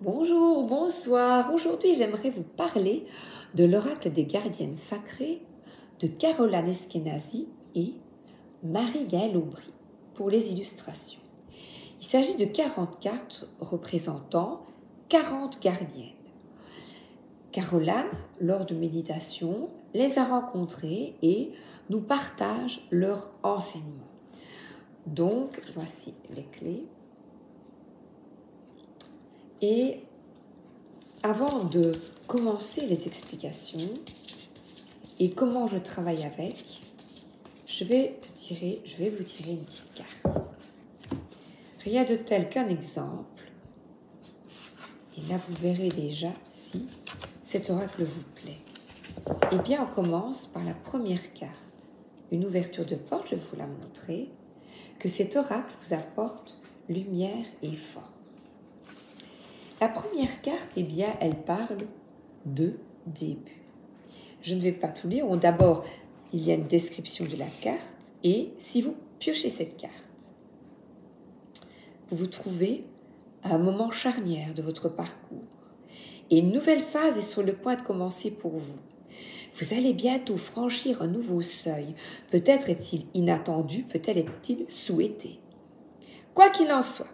Bonjour, bonsoir. Aujourd'hui, j'aimerais vous parler de l'oracle des gardiennes sacrées de Caroline Eskenazi et Marie-Gaëlle Aubry pour les illustrations. Il s'agit de 40 cartes représentant 40 gardiennes. Caroline, lors de méditation, les a rencontrées et nous partage leurs enseignements. Donc, voici les clés. Et avant de commencer les explications et comment je travaille avec, je vais vous tirer une petite carte. Rien de tel qu'un exemple. Et là, vous verrez déjà si cet oracle vous plaît. Eh bien, on commence par la première carte. Une ouverture de porte, je vais vous la montrer. Que cet oracle vous apporte lumière et force. La première carte, eh bien, elle parle de début. Je ne vais pas tout lire. D'abord, il y a une description de la carte et si vous piochez cette carte, vous vous trouvez à un moment charnière de votre parcours et une nouvelle phase est sur le point de commencer pour vous. Vous allez bientôt franchir un nouveau seuil. Peut-être est-il inattendu, peut-être est-il souhaité. Quoi qu'il en soit,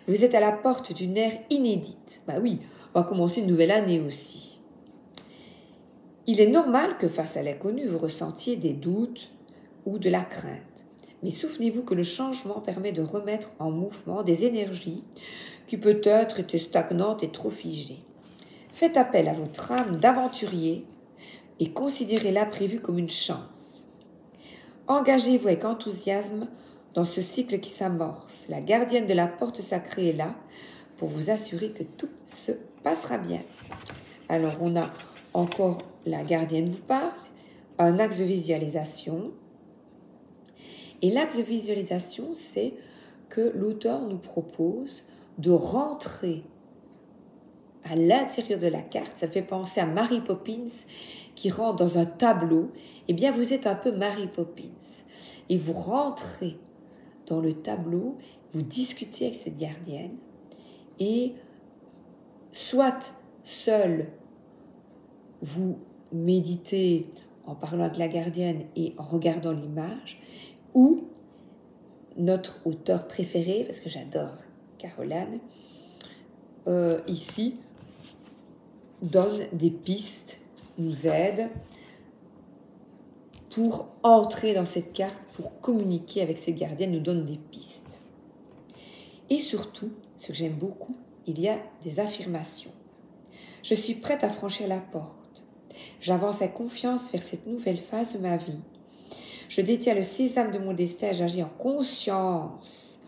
vous êtes à la porte d'une ère inédite. Bah oui, on va commencer une nouvelle année aussi. Il est normal que face à l'inconnu, vous ressentiez des doutes ou de la crainte. Mais souvenez-vous que le changement permet de remettre en mouvement des énergies qui peut-être étaient stagnantes et trop figées. Faites appel à votre âme d'aventurier et considérez l'imprévu comme une chance. Engagez-vous avec enthousiasme dans ce cycle qui s'amorce. La gardienne de la porte sacrée est là pour vous assurer que tout se passera bien. Alors, on a encore la gardienne vous parle, un axe de visualisation. Et l'axe de visualisation, c'est que l'auteur nous propose de rentrer à l'intérieur de la carte. Ça fait penser à Mary Poppins qui rentre dans un tableau. Eh bien, vous êtes un peu Mary Poppins. Et vous rentrez dans le tableau, vous discutez avec cette gardienne et soit seul, vous méditez en parlant avec la gardienne et en regardant l'image, ou notre auteur préféré, parce que j'adore Caroline, ici, donne des pistes, nous aide pour entrer dans cette carte, pour communiquer avec cette gardienne, nous donne des pistes. Et surtout, ce que j'aime beaucoup, il y a des affirmations. Je suis prête à franchir la porte. J'avance avec confiance vers cette nouvelle phase de ma vie. Je détiens le sésame de mon destin et j'agis en conscience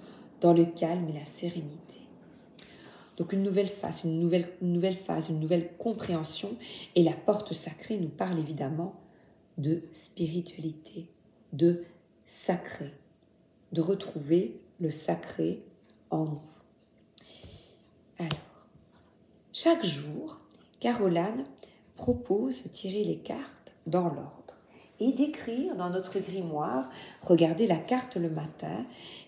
dans le calme et la sérénité. Donc une nouvelle phase, une nouvelle compréhension. Et la porte sacrée nous parle évidemment de spiritualité, de sacré, de retrouver le sacré en nous. Alors, chaque jour, Caroline propose de tirer les cartes dans l'ordre et d'écrire dans notre grimoire, regarder la carte le matin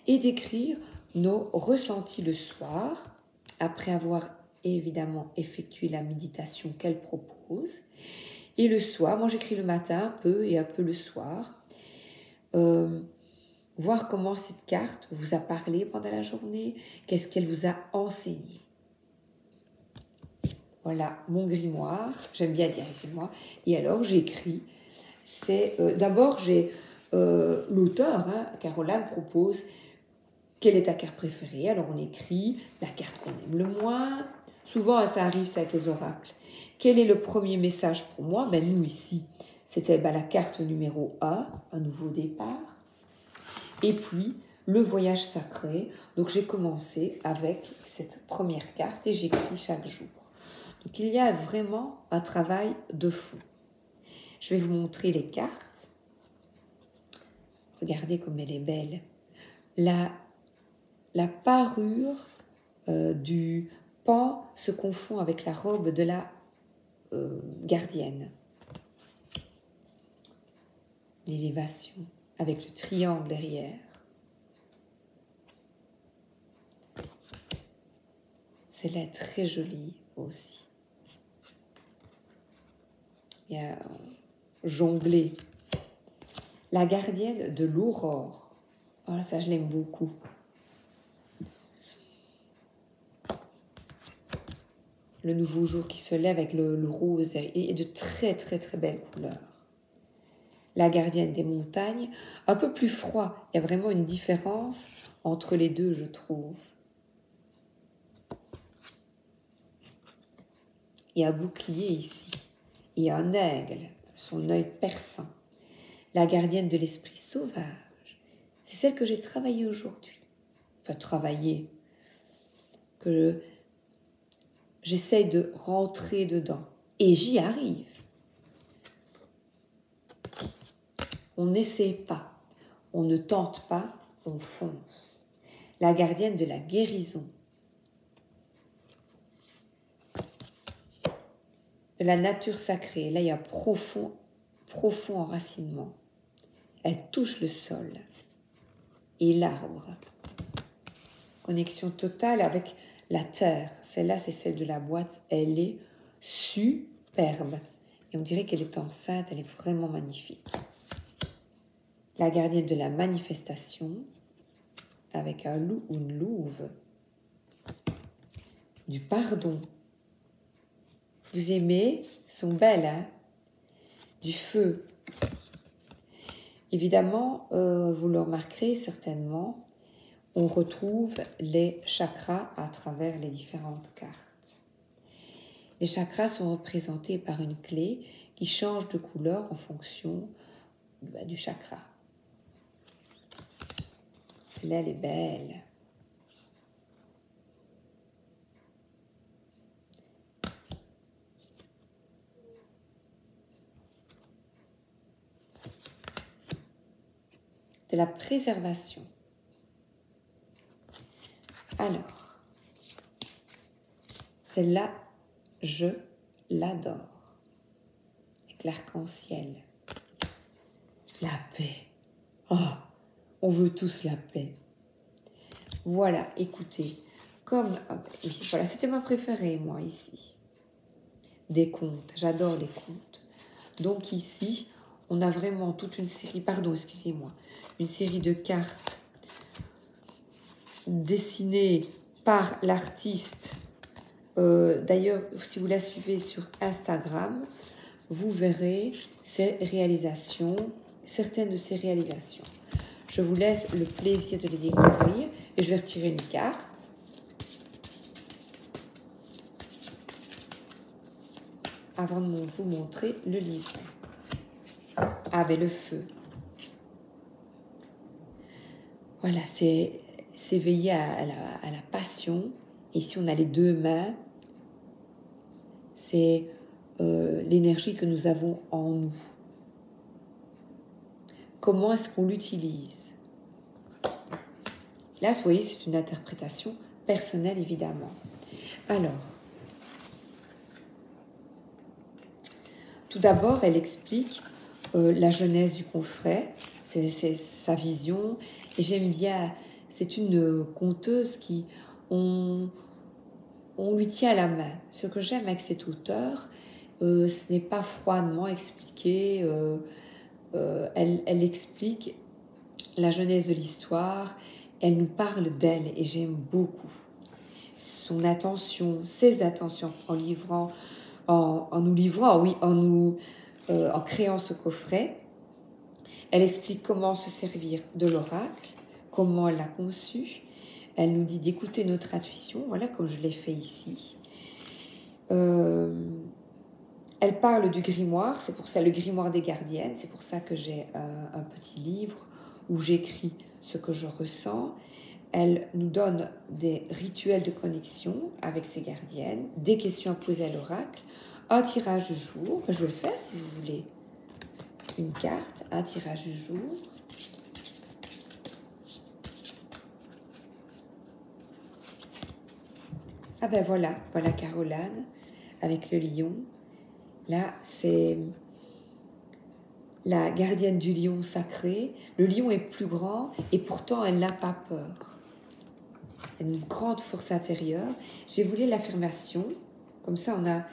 et d'écrire nos ressentis le soir, après avoir évidemment effectué la méditation qu'elle propose. Et le soir, moi j'écris le matin un peu et un peu le soir. Voir comment cette carte vous a parlé pendant la journée, qu'est-ce qu'elle vous a enseigné. Voilà mon grimoire, j'aime bien dire grimoire. Et alors j'écris, d'abord j'ai l'auteur, Caroline propose quelle est ta carte préférée. Alors on écrit la carte qu'on aime le moins. Souvent ça arrive, c'est avec les oracles. Quel est le premier message pour moi? Nous ici, c'était la carte numéro 1, un nouveau départ. Et puis, le voyage sacré. Donc, j'ai commencé avec cette première carte et j'écris chaque jour. Donc, il y a vraiment un travail de fond. Je vais vous montrer les cartes. Regardez comme elle est belle. La parure du pan se confond avec la robe de la gardienne. L'élévation avec le triangle derrière. Celle-là est très jolie aussi. Il y a jonglé. La gardienne de l'aurore. Oh, ça, je l'aime beaucoup. Le nouveau jour qui se lève avec le rose et de très, très, très belles couleurs. La gardienne des montagnes, un peu plus froid. Il y a vraiment une différence entre les deux, je trouve. Il y a un bouclier ici. Il y a un aigle, son œil perçant. La gardienne de l'esprit sauvage, c'est celle que j'ai travaillée aujourd'hui. Enfin, travaillée. Que j'essaye de rentrer dedans. Et j'y arrive. On n'essaie pas. On ne tente pas, on fonce. La gardienne de la guérison. De la nature sacrée. Là, il y a profond enracinement. Elle touche le sol et l'arbre. Connexion totale avec la terre. Celle-là, c'est celle de la boîte. Elle est superbe. Et on dirait qu'elle est enceinte. Elle est vraiment magnifique. La gardienne de la manifestation avec un loup ou une louve. Du pardon. Vous aimez? Elles sont belles, hein? Du feu. Évidemment, vous le remarquerez certainement, on retrouve les chakras à travers les différentes cartes. Les chakras sont représentés par une clé qui change de couleur en fonction du chakra. Celle-là, elle est belle. De la préservation. Alors, celle-là, je l'adore. Avec l'arc-en-ciel. La paix. Oh, on veut tous la paix. Voilà, écoutez, comme... oui, voilà, c'était ma préférée, moi, ici. Des contes, j'adore les contes. Donc ici, on a vraiment toute une série, pardon, excusez-moi, une série de cartes dessinées par l'artiste. D'ailleurs, si vous la suivez sur Instagram, vous verrez ses réalisations, certaines de ses réalisations. Je vous laisse le plaisir de les découvrir et je vais retirer une carte. Avant de vous montrer le livre. Avec le feu. Voilà, c'est s'éveiller à la passion. Ici, on a les deux mains. C'est l'énergie que nous avons en nous. Comment est-ce qu'on l'utilise? Là, vous voyez, c'est une interprétation personnelle, évidemment. Alors, tout d'abord, elle explique la jeunesse du confrère, c'est sa vision. Et j'aime bien, c'est une conteuse qui, on lui tient à la main. Ce que j'aime avec cet auteur, ce n'est pas froidement expliqué. Elle explique la jeunesse de l'histoire. Elle nous parle d'elle et j'aime beaucoup. Son attention, ses attentions en nous livrant, oui, en créant ce coffret. Elle explique comment se servir de l'oracle, comment elle l'a conçu. Elle nous dit d'écouter notre intuition, voilà comme je l'ai fait ici. Elle parle du grimoire, c'est pour ça le grimoire des gardiennes, c'est pour ça que j'ai un petit livre où j'écris ce que je ressens. Elle nous donne des rituels de connexion avec ses gardiennes, des questions à poser à l'oracle, un tirage du jour. Je vais le faire si vous voulez. Une carte, un tirage du jour. Ah ben voilà Caroline avec le lion. Là, c'est la gardienne du lion sacré. Le lion est plus grand et pourtant elle n'a pas peur. une grande force intérieure. J'ai voulu l'affirmation, comme ça on a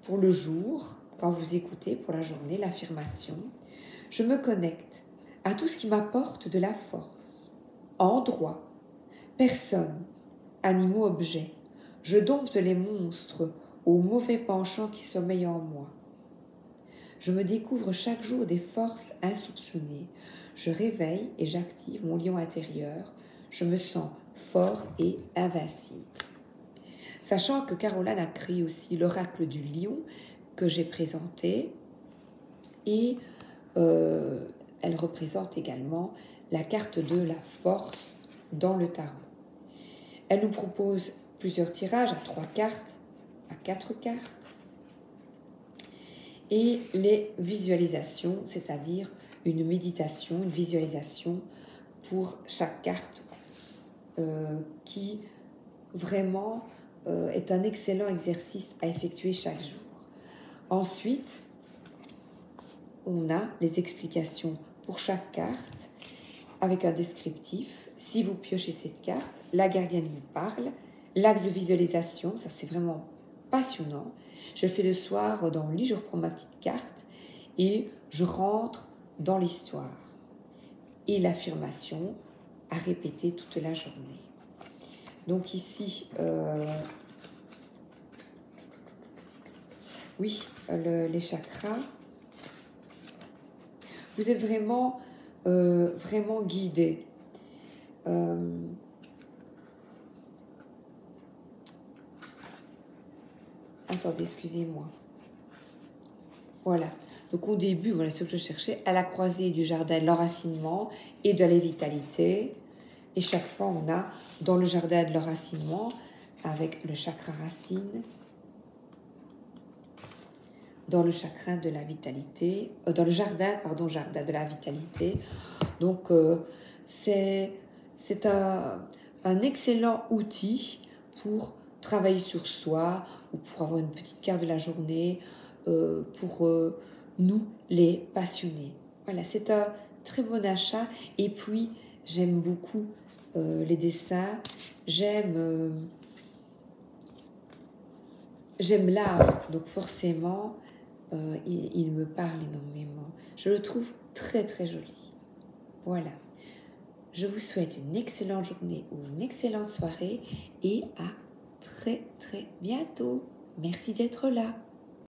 pour le jour, quand vous écoutez, pour la journée, l'affirmation. Je me connecte à tout ce qui m'apporte de la force. Endroits, personnes, animaux, objets. Je dompte les monstres aux mauvais penchants qui sommeillent en moi. Je me découvre chaque jour des forces insoupçonnées. Je réveille et j'active mon lion intérieur. Je me sens fort et invincible. Sachant que Caroline a créé aussi l'oracle du lion que j'ai présenté et elle représente également la carte de la force dans le tarot. Elle nous propose plusieurs tirages à 3 cartes, à 4 cartes et les visualisations, c'est-à-dire une méditation, une visualisation pour chaque carte qui vraiment est un excellent exercice à effectuer chaque jour. Ensuite, on a les explications pour chaque carte avec un descriptif. Si vous piochez cette carte, la gardienne vous parle. L'axe de visualisation, ça c'est vraiment passionnant. Je le fais le soir dans le lit, je reprends ma petite carte et je rentre dans l'histoire. Et l'affirmation à répéter toute la journée. Donc ici, les chakras. Vous êtes vraiment, vraiment guidé. Attendez, excusez-moi. Voilà. Donc au début, voilà ce que je cherchais, à la croisée du jardin de l'enracinement et de la vitalité. Et chaque fois, on a dans le jardin de l'enracinement, avec le chakra racine, dans le chakra de la vitalité, dans le jardin de la vitalité. Donc, c'est un excellent outil pour travailler sur soi ou pour avoir une petite carte de la journée pour nous, les passionnés. Voilà, c'est un très bon achat. Et puis, j'aime beaucoup les dessins. J'aime l'art, donc forcément, il me parle énormément. Je le trouve très très joli. Voilà. Je vous souhaite une excellente journée ou une excellente soirée et à très très bientôt. Merci d'être là.